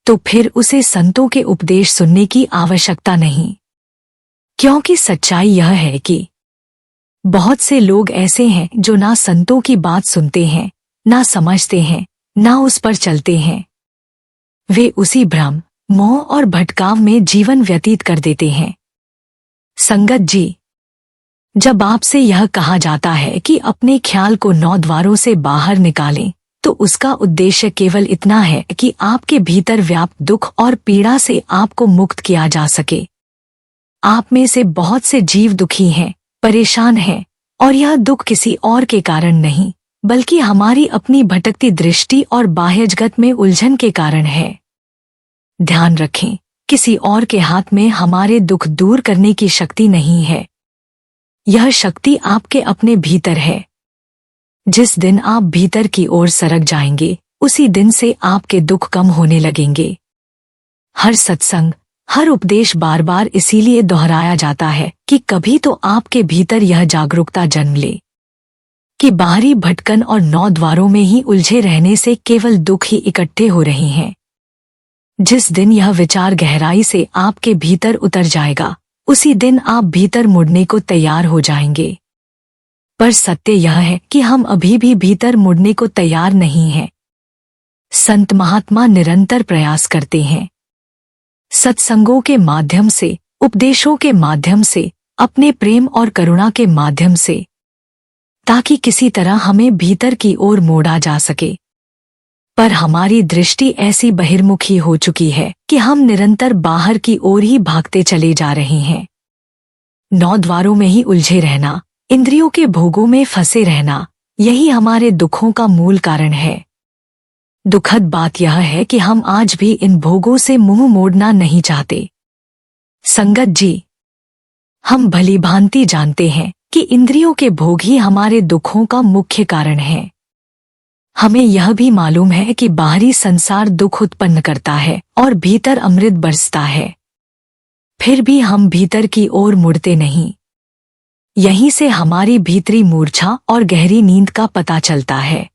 तो फिर उसे संतों के उपदेश सुनने की आवश्यकता नहीं, क्योंकि सच्चाई यह है कि बहुत से लोग ऐसे हैं जो ना संतों की बात सुनते हैं, ना समझते हैं, ना उस पर चलते हैं। वे उसी भ्रम, मोह और भटकाव में जीवन व्यतीत कर देते हैं। संगत जी, जब आपसे यह कहा जाता है कि अपने ख्याल को 9 द्वारों से बाहर निकालें, तो उसका उद्देश्य केवल इतना है कि आपके भीतर व्याप्त दुख और पीड़ा से आपको मुक्त किया जा सके। आप में से बहुत से जीव दुखी हैं, परेशान हैं, और यह दुख किसी और के कारण नहीं, बल्कि हमारी अपनी भटकती दृष्टि और बाह्य जगत में उलझन के कारण है। ध्यान रखें, किसी और के हाथ में हमारे दुख दूर करने की शक्ति नहीं है। यह शक्ति आपके अपने भीतर है। जिस दिन आप भीतर की ओर सरक जाएंगे, उसी दिन से आपके दुख कम होने लगेंगे। हर सत्संग, हर उपदेश बार बार इसीलिए दोहराया जाता है कि कभी तो आपके भीतर यह जागरूकता जन्म ले कि बाहरी भटकन और 9 द्वारों में ही उलझे रहने से केवल दुख ही इकट्ठे हो रहे हैं। जिस दिन यह विचार गहराई से आपके भीतर उतर जाएगा, उसी दिन आप भीतर मुड़ने को तैयार हो जाएंगे। पर सत्य यह है कि हम अभी भी भीतर मुड़ने को तैयार नहीं हैं। संत महात्मा निरंतर प्रयास करते हैं, सत्संगों के माध्यम से, उपदेशों के माध्यम से, अपने प्रेम और करुणा के माध्यम से, ताकि किसी तरह हमें भीतर की ओर मोड़ा जा सके। पर हमारी दृष्टि ऐसी बहिर्मुखी हो चुकी है कि हम निरंतर बाहर की ओर ही भागते चले जा रहे हैं। 9 द्वारों में ही उलझे रहना, इंद्रियों के भोगों में फंसे रहना, यही हमारे दुखों का मूल कारण है। दुखद बात यह है कि हम आज भी इन भोगों से मुंह मोड़ना नहीं चाहते। संगत जी, हम भली भांति जानते हैं कि इंद्रियों के भोग ही हमारे दुखों का मुख्य कारण है। हमें यह भी मालूम है कि बाहरी संसार दुख उत्पन्न करता है और भीतर अमृत बरसता है। फिर भी हम भीतर की ओर मुड़ते नहीं। यहीं से हमारी भीतरी मूर्छा और गहरी नींद का पता चलता है।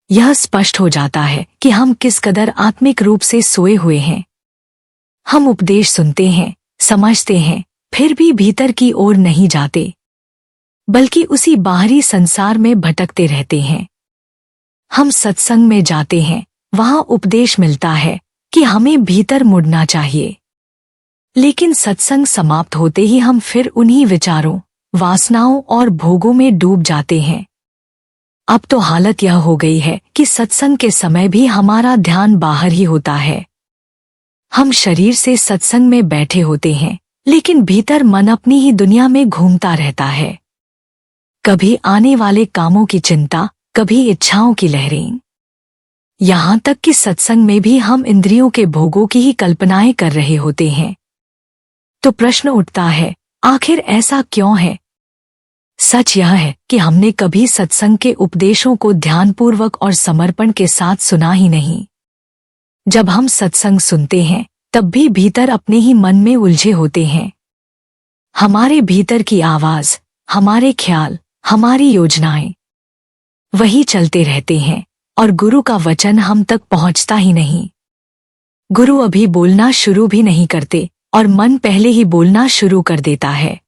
यह स्पष्ट हो जाता है कि हम किस कदर आत्मिक रूप से सोए हुए हैं। हम उपदेश सुनते हैं, समझते हैं, फिर भी भीतर की ओर नहीं जाते, बल्कि उसी बाहरी संसार में भटकते रहते हैं। हम सत्संग में जाते हैं, वहां उपदेश मिलता है कि हमें भीतर मुड़ना चाहिए, लेकिन सत्संग समाप्त होते ही हम फिर उन्हीं विचारों, वासनाओं और भोगों में डूब जाते हैं। अब तो हालत यह हो गई है कि सत्संग के समय भी हमारा ध्यान बाहर ही होता है। हम शरीर से सत्संग में बैठे होते हैं, लेकिन भीतर मन अपनी ही दुनिया में घूमता रहता है। कभी आने वाले कामों की चिंता, कभी इच्छाओं की लहरें। यहाँ तक कि सत्संग में भी हम इंद्रियों के भोगों की ही कल्पनाएं कर रहे होते हैं। तो प्रश्न उठता है, आखिर ऐसा क्यों है? सच यह है कि हमने कभी सत्संग के उपदेशों को ध्यानपूर्वक और समर्पण के साथ सुना ही नहीं। जब हम सत्संग सुनते हैं, तब भी भीतर अपने ही मन में उलझे होते हैं। हमारे भीतर की आवाज, हमारे ख्याल, हमारी योजनाएं वही चलते रहते हैं और गुरु का वचन हम तक पहुंचता ही नहीं। गुरु अभी बोलना शुरू भी नहीं करते और मन पहले ही बोलना शुरू कर देता है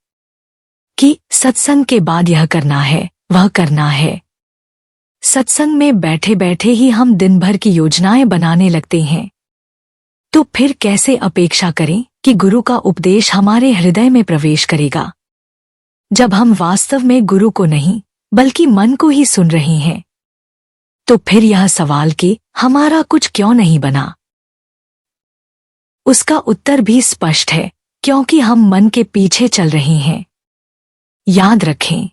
कि सत्संग के बाद यह करना है, वह करना है। सत्संग में बैठे बैठे ही हम दिन भर की योजनाएं बनाने लगते हैं। तो फिर कैसे अपेक्षा करें कि गुरु का उपदेश हमारे हृदय में प्रवेश करेगा, जब हम वास्तव में गुरु को नहीं बल्कि मन को ही सुन रहे हैं? तो फिर यह सवाल कि हमारा कुछ क्यों नहीं बना, उसका उत्तर भी स्पष्ट है, क्योंकि हम मन के पीछे चल रहे हैं। याद रखें,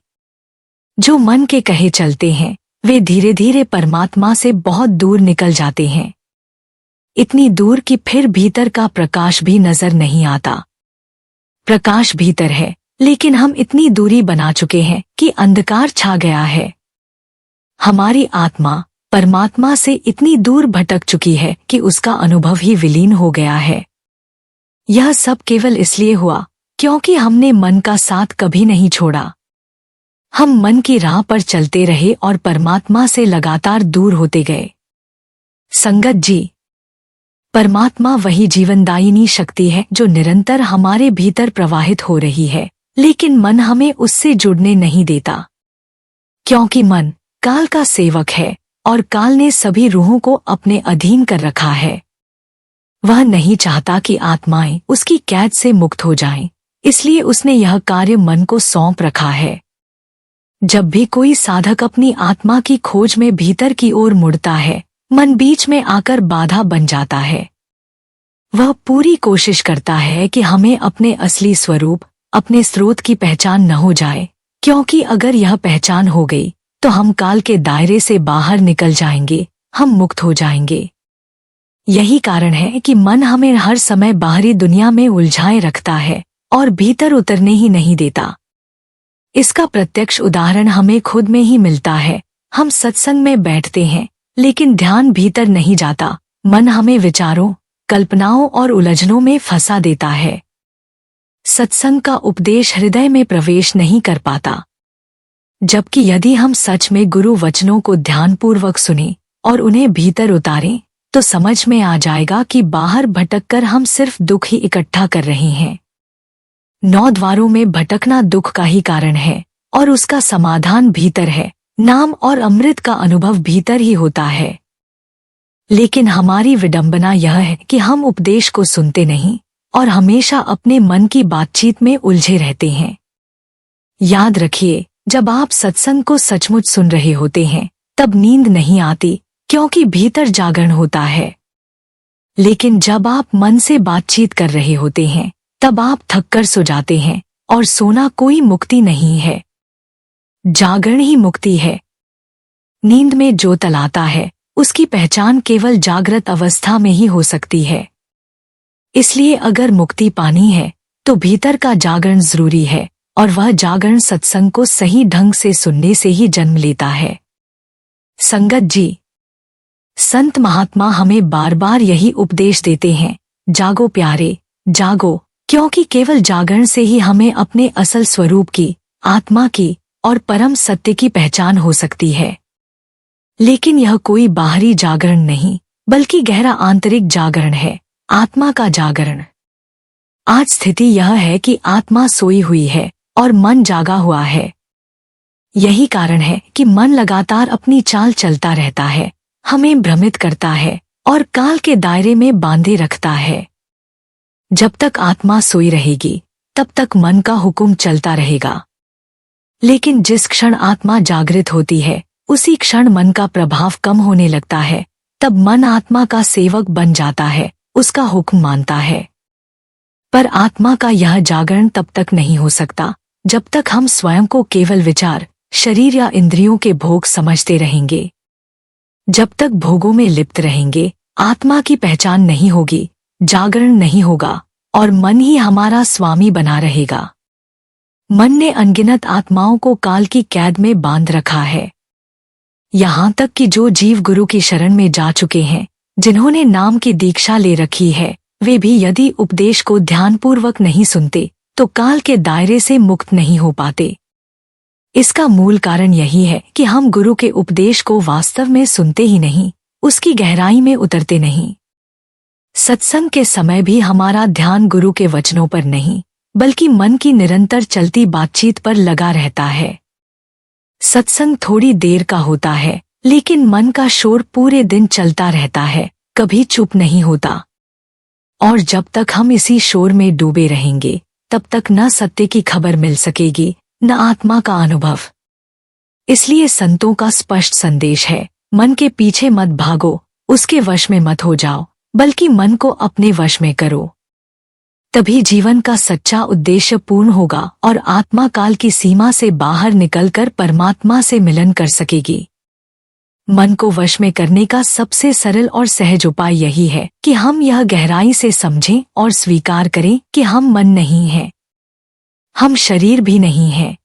जो मन के कहे चलते हैं वे धीरे धीरे परमात्मा से बहुत दूर निकल जाते हैं, इतनी दूर कि फिर भीतर का प्रकाश भी नजर नहीं आता। प्रकाश भीतर है, लेकिन हम इतनी दूरी बना चुके हैं कि अंधकार छा गया है। हमारी आत्मा परमात्मा से इतनी दूर भटक चुकी है कि उसका अनुभव ही विलीन हो गया है। यह सब केवल इसलिए हुआ क्योंकि हमने मन का साथ कभी नहीं छोड़ा। हम मन की राह पर चलते रहे और परमात्मा से लगातार दूर होते गए। संगत जी, परमात्मा वही जीवनदायिनी शक्ति है जो निरंतर हमारे भीतर प्रवाहित हो रही है, लेकिन मन हमें उससे जुड़ने नहीं देता, क्योंकि मन काल का सेवक है और काल ने सभी रूहों को अपने अधीन कर रखा है। वह नहीं चाहता कि आत्माएं उसकी कैद से मुक्त हो जाएं, इसलिए उसने यह कार्य मन को सौंप रखा है। जब भी कोई साधक अपनी आत्मा की खोज में भीतर की ओर मुड़ता है, मन बीच में आकर बाधा बन जाता है। वह पूरी कोशिश करता है कि हमें अपने असली स्वरूप, अपने स्रोत की पहचान न हो जाए, क्योंकि अगर यह पहचान हो गई तो हम काल के दायरे से बाहर निकल जाएंगे, हम मुक्त हो जाएंगे। यही कारण है कि मन हमें हर समय बाहरी दुनिया में उलझाए रखता है और भीतर उतरने ही नहीं देता। इसका प्रत्यक्ष उदाहरण हमें खुद में ही मिलता है। हम सत्संग में बैठते हैं, लेकिन ध्यान भीतर नहीं जाता। मन हमें विचारों, कल्पनाओं और उलझनों में फंसा देता है। सत्संग का उपदेश हृदय में प्रवेश नहीं कर पाता, जबकि यदि हम सच में गुरु वचनों को ध्यानपूर्वक सुनें और उन्हें भीतर उतारें, तो समझ में आ जाएगा कि बाहर भटककर हम सिर्फ दुख ही इकट्ठा कर रहे हैं। 9 द्वारों में भटकना दुख का ही कारण है और उसका समाधान भीतर है। नाम और अमृत का अनुभव भीतर ही होता है। लेकिन हमारी विडंबना यह है कि हम उपदेश को सुनते नहीं और हमेशा अपने मन की बातचीत में उलझे रहते हैं। याद रखिए, जब आप सत्संग को सचमुच सुन रहे होते हैं, तब नींद नहीं आती, क्योंकि भीतर जागरण होता है। लेकिन जब आप मन से बातचीत कर रहे होते हैं, तब आप थककर सो जाते हैं, और सोना कोई मुक्ति नहीं है, जागरण ही मुक्ति है। नींद में जो तलाता है, उसकी पहचान केवल जागृत अवस्था में ही हो सकती है। इसलिए अगर मुक्ति पानी है, तो भीतर का जागरण जरूरी है, और वह जागरण सत्संग को सही ढंग से सुनने से ही जन्म लेता है। संगत जी, संत महात्मा हमें बार बार यही उपदेश देते हैं, जागो प्यारे, जागो, क्योंकि केवल जागरण से ही हमें अपने असल स्वरूप की, आत्मा की और परम सत्य की पहचान हो सकती है। लेकिन यह कोई बाहरी जागरण नहीं, बल्कि गहरा आंतरिक जागरण है, आत्मा का जागरण। आज स्थिति यह है कि आत्मा सोई हुई है और मन जागा हुआ है। यही कारण है कि मन लगातार अपनी चाल चलता रहता है, हमें भ्रमित करता है और काल के दायरे में बांधे रखता है। जब तक आत्मा सोई रहेगी, तब तक मन का हुक्म चलता रहेगा। लेकिन जिस क्षण आत्मा जागृत होती है, उसी क्षण मन का प्रभाव कम होने लगता है। तब मन आत्मा का सेवक बन जाता है, उसका हुक्म मानता है। पर आत्मा का यह जागरण तब तक नहीं हो सकता, जब तक हम स्वयं को केवल विचार, शरीर या इंद्रियों के भोग समझते रहेंगे। जब तक भोगों में लिप्त रहेंगे, आत्मा की पहचान नहीं होगी, जागरण नहीं होगा, और मन ही हमारा स्वामी बना रहेगा। मन ने अनगिनत आत्माओं को काल की कैद में बांध रखा है। यहाँ तक कि जो जीव गुरु की शरण में जा चुके हैं, जिन्होंने नाम की दीक्षा ले रखी है, वे भी यदि उपदेश को ध्यानपूर्वक नहीं सुनते, तो काल के दायरे से मुक्त नहीं हो पाते। इसका मूल कारण यही है कि हम गुरु के उपदेश को वास्तव में सुनते ही नहीं, उसकी गहराई में उतरते नहीं। सत्संग के समय भी हमारा ध्यान गुरु के वचनों पर नहीं, बल्कि मन की निरंतर चलती बातचीत पर लगा रहता है। सत्संग थोड़ी देर का होता है, लेकिन मन का शोर पूरे दिन चलता रहता है, कभी चुप नहीं होता। और जब तक हम इसी शोर में डूबे रहेंगे, तब तक न सत्य की खबर मिल सकेगी, न आत्मा का अनुभव। इसलिए संतों का स्पष्ट संदेश है, मन के पीछे मत भागो, उसके वश में मत हो जाओ, बल्कि मन को अपने वश में करो। तभी जीवन का सच्चा उद्देश्य पूर्ण होगा और आत्मा काल की सीमा से बाहर निकलकर परमात्मा से मिलन कर सकेगी। मन को वश में करने का सबसे सरल और सहज उपाय यही है कि हम यह गहराई से समझें और स्वीकार करें कि हम मन नहीं हैं, हम शरीर भी नहीं हैं।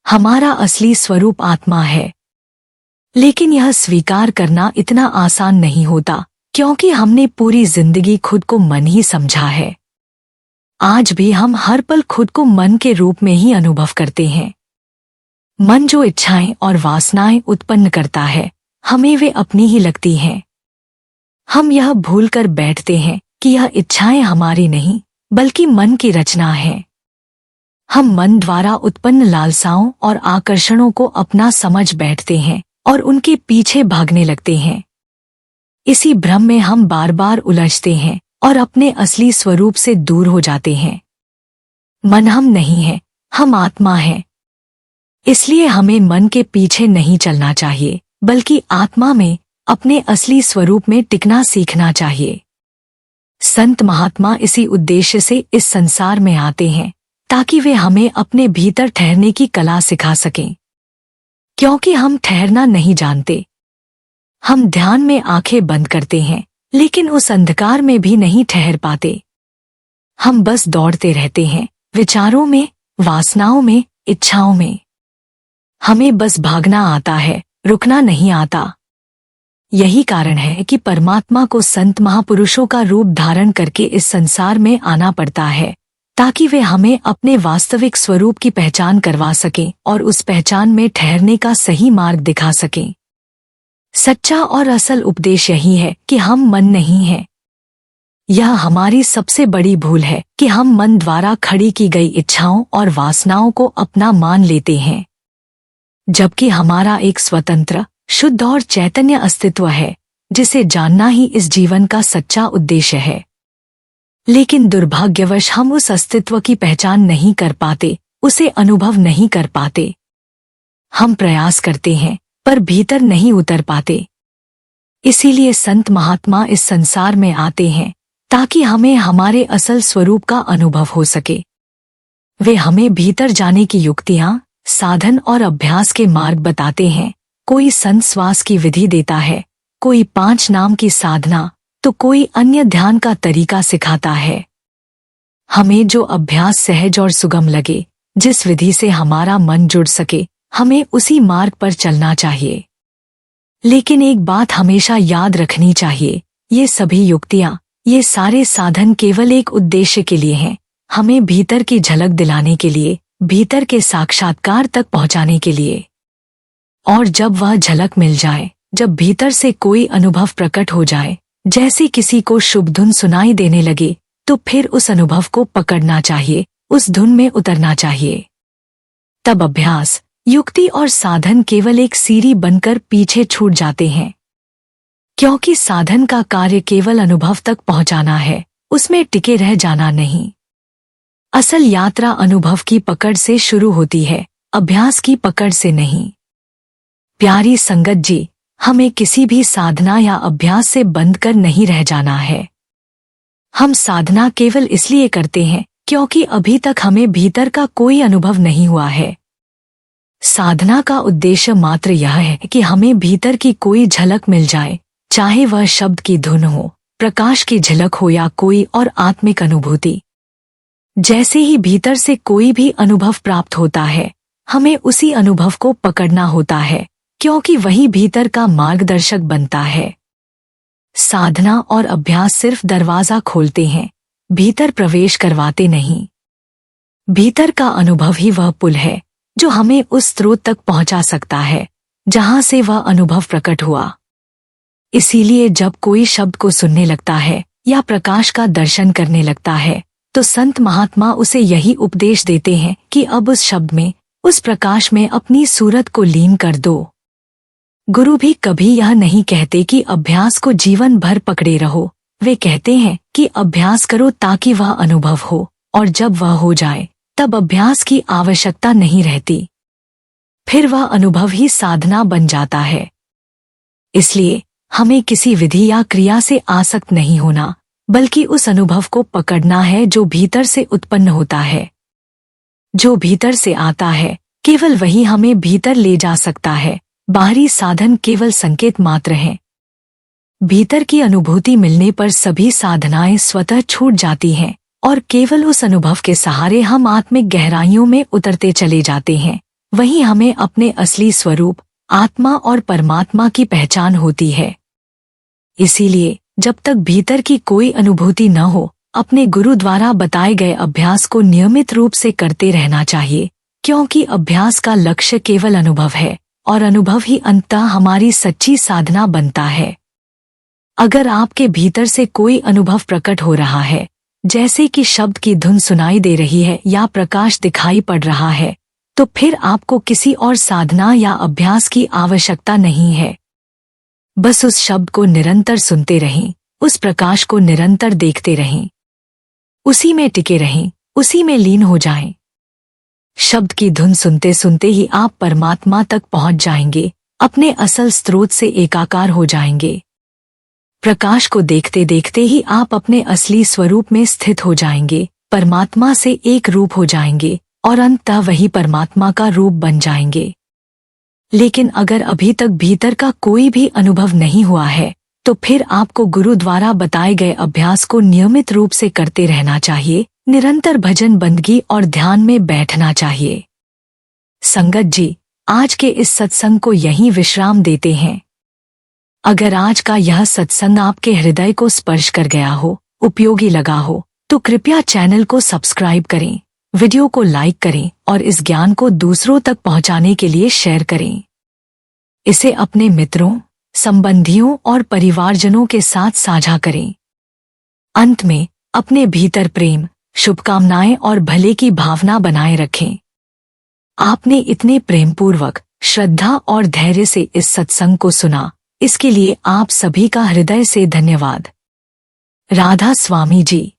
हमारा असली स्वरूप आत्मा है। लेकिन यह स्वीकार करना इतना आसान नहीं होता, क्योंकि हमने पूरी जिंदगी खुद को मन ही समझा है। आज भी हम हर पल खुद को मन के रूप में ही अनुभव करते हैं। मन जो इच्छाएं और वासनाएं उत्पन्न करता है, हमें वे अपनी ही लगती हैं। हम यह भूलकर बैठते हैं कि यह इच्छाएं हमारी नहीं बल्कि मन की रचना है। हम मन द्वारा उत्पन्न लालसाओं और आकर्षणों को अपना समझ बैठते हैं और उनके पीछे भागने लगते हैं। इसी भ्रम में हम बार बार उलझते हैं और अपने असली स्वरूप से दूर हो जाते हैं। मन हम नहीं है, हम आत्मा हैं। इसलिए हमें मन के पीछे नहीं चलना चाहिए, बल्कि आत्मा में अपने असली स्वरूप में टिकना सीखना चाहिए। संत महात्मा इसी उद्देश्य से इस संसार में आते हैं ताकि वे हमें अपने भीतर ठहरने की कला सिखा सकें। क्योंकि हम ठहरना नहीं जानते। हम ध्यान में आंखें बंद करते हैं, लेकिन उस अंधकार में भी नहीं ठहर पाते। हम बस दौड़ते रहते हैं, विचारों में, वासनाओं में, इच्छाओं में। हमें बस भागना आता है, रुकना नहीं आता। यही कारण है कि परमात्मा को संत महापुरुषों का रूप धारण करके इस संसार में आना पड़ता है, ताकि वे हमें अपने वास्तविक स्वरूप की पहचान करवा सकें और उस पहचान में ठहरने का सही मार्ग दिखा सकें। सच्चा और असल उपदेश यही है कि हम मन नहीं हैं। यह हमारी सबसे बड़ी भूल है कि हम मन द्वारा खड़ी की गई इच्छाओं और वासनाओं को अपना मान लेते हैं, जबकि हमारा एक स्वतंत्र, शुद्ध और चैतन्य अस्तित्व है, जिसे जानना ही इस जीवन का सच्चा उद्देश्य है। लेकिन दुर्भाग्यवश हम उस अस्तित्व की पहचान नहीं कर पाते, उसे अनुभव नहीं कर पाते। हम प्रयास करते हैं पर भीतर नहीं उतर पाते। इसीलिए संत महात्मा इस संसार में आते हैं ताकि हमें हमारे असल स्वरूप का अनुभव हो सके। वे हमें भीतर जाने की युक्तियां, साधन और अभ्यास के मार्ग बताते हैं। कोई संत श्वास की विधि देता है, कोई 5 नाम की साधना, तो कोई अन्य ध्यान का तरीका सिखाता है। हमें जो अभ्यास सहज और सुगम लगे, जिस विधि से हमारा मन जुड़ सके, हमें उसी मार्ग पर चलना चाहिए। लेकिन एक बात हमेशा याद रखनी चाहिए, ये सभी युक्तियां, ये सारे साधन केवल एक उद्देश्य के लिए हैं, हमें भीतर की झलक दिलाने के लिए, भीतर के साक्षात्कार तक पहुंचाने के लिए। और जब वह झलक मिल जाए, जब भीतर से कोई अनुभव प्रकट हो जाए, जैसे किसी को शुभ धुन सुनाई देने लगे, तो फिर उस अनुभव को पकड़ना चाहिए, उस धुन में उतरना चाहिए। तब अभ्यास, युक्ति और साधन केवल एक सीढ़ी बनकर पीछे छूट जाते हैं। क्योंकि साधन का कार्य केवल अनुभव तक पहुंचाना है, उसमें टिके रह जाना नहीं। असल यात्रा अनुभव की पकड़ से शुरू होती है, अभ्यास की पकड़ से नहीं। प्यारी संगत जी, हमें किसी भी साधना या अभ्यास से बंध कर नहीं रह जाना है। हम साधना केवल इसलिए करते हैं क्योंकि अभी तक हमें भीतर का कोई अनुभव नहीं हुआ है। साधना का उद्देश्य मात्र यह है कि हमें भीतर की कोई झलक मिल जाए, चाहे वह शब्द की धुन हो, प्रकाश की झलक हो या कोई और आत्मिक अनुभूति। जैसे ही भीतर से कोई भी अनुभव प्राप्त होता है, हमें उसी अनुभव को पकड़ना होता है, क्योंकि वही भीतर का मार्गदर्शक बनता है। साधना और अभ्यास सिर्फ दरवाजा खोलते हैं, भीतर प्रवेश करवाते नहीं। भीतर का अनुभव ही वह पुल है जो हमें उस स्रोत तक पहुंचा सकता है जहां से वह अनुभव प्रकट हुआ। इसीलिए जब कोई शब्द को सुनने लगता है या प्रकाश का दर्शन करने लगता है, तो संत महात्मा उसे यही उपदेश देते हैं कि अब उस शब्द में, उस प्रकाश में अपनी सूरत को लीन कर दो। गुरु भी कभी यह नहीं कहते कि अभ्यास को जीवन भर पकड़े रहो, वे कहते हैं कि अभ्यास करो ताकि वह अनुभव हो, और जब वह हो जाए तब अभ्यास की आवश्यकता नहीं रहती। फिर वह अनुभव ही साधना बन जाता है। इसलिए हमें किसी विधि या क्रिया से आसक्त नहीं होना, बल्कि उस अनुभव को पकड़ना है जो भीतर से उत्पन्न होता है। जो भीतर से आता है, केवल वही हमें भीतर ले जा सकता है। बाहरी साधन केवल संकेत मात्र हैं। भीतर की अनुभूति मिलने पर सभी साधनाएं स्वतः छूट जाती हैं और केवल उस अनुभव के सहारे हम आत्मिक गहराइयों में उतरते चले जाते हैं। वहीं हमें अपने असली स्वरूप, आत्मा और परमात्मा की पहचान होती है। इसीलिए जब तक भीतर की कोई अनुभूति न हो, अपने गुरु द्वारा बताए गए अभ्यास को नियमित रूप से करते रहना चाहिए, क्योंकि अभ्यास का लक्ष्य केवल अनुभव है और अनुभव ही अंततः हमारी सच्ची साधना बनता है। अगर आपके भीतर से कोई अनुभव प्रकट हो रहा है, जैसे कि शब्द की धुन सुनाई दे रही है या प्रकाश दिखाई पड़ रहा है, तो फिर आपको किसी और साधना या अभ्यास की आवश्यकता नहीं है। बस उस शब्द को निरंतर सुनते रहें, उस प्रकाश को निरंतर देखते रहें, उसी में टिके रहें, उसी में लीन हो जाएं। शब्द की धुन सुनते सुनते ही आप परमात्मा तक पहुंच जाएंगे, अपने असल स्रोत से एकाकार हो जाएंगे। प्रकाश को देखते देखते ही आप अपने असली स्वरूप में स्थित हो जाएंगे, परमात्मा से एक रूप हो जाएंगे और अंततः वही परमात्मा का रूप बन जाएंगे। लेकिन अगर अभी तक भीतर का कोई भी अनुभव नहीं हुआ है, तो फिर आपको गुरु द्वारा बताए गए अभ्यास को नियमित रूप से करते रहना चाहिए, निरंतर भजन बंदगी और ध्यान में बैठना चाहिए। संगत जी, आज के इस सत्संग को यहीं विश्राम देते हैं। अगर आज का यह सत्संग आपके हृदय को स्पर्श कर गया हो, उपयोगी लगा हो, तो कृपया चैनल को सब्सक्राइब करें, वीडियो को लाइक करें और इस ज्ञान को दूसरों तक पहुंचाने के लिए शेयर करें। इसे अपने मित्रों, संबंधियों और परिवारजनों के साथ साझा करें। अंत में अपने भीतर प्रेम, शुभकामनाएं और भले की भावना बनाए रखें। आपने इतने प्रेमपूर्वक, श्रद्धा और धैर्य से इस सत्संग को सुना, इसके लिए आप सभी का हृदय से धन्यवाद। राधा स्वामी जी।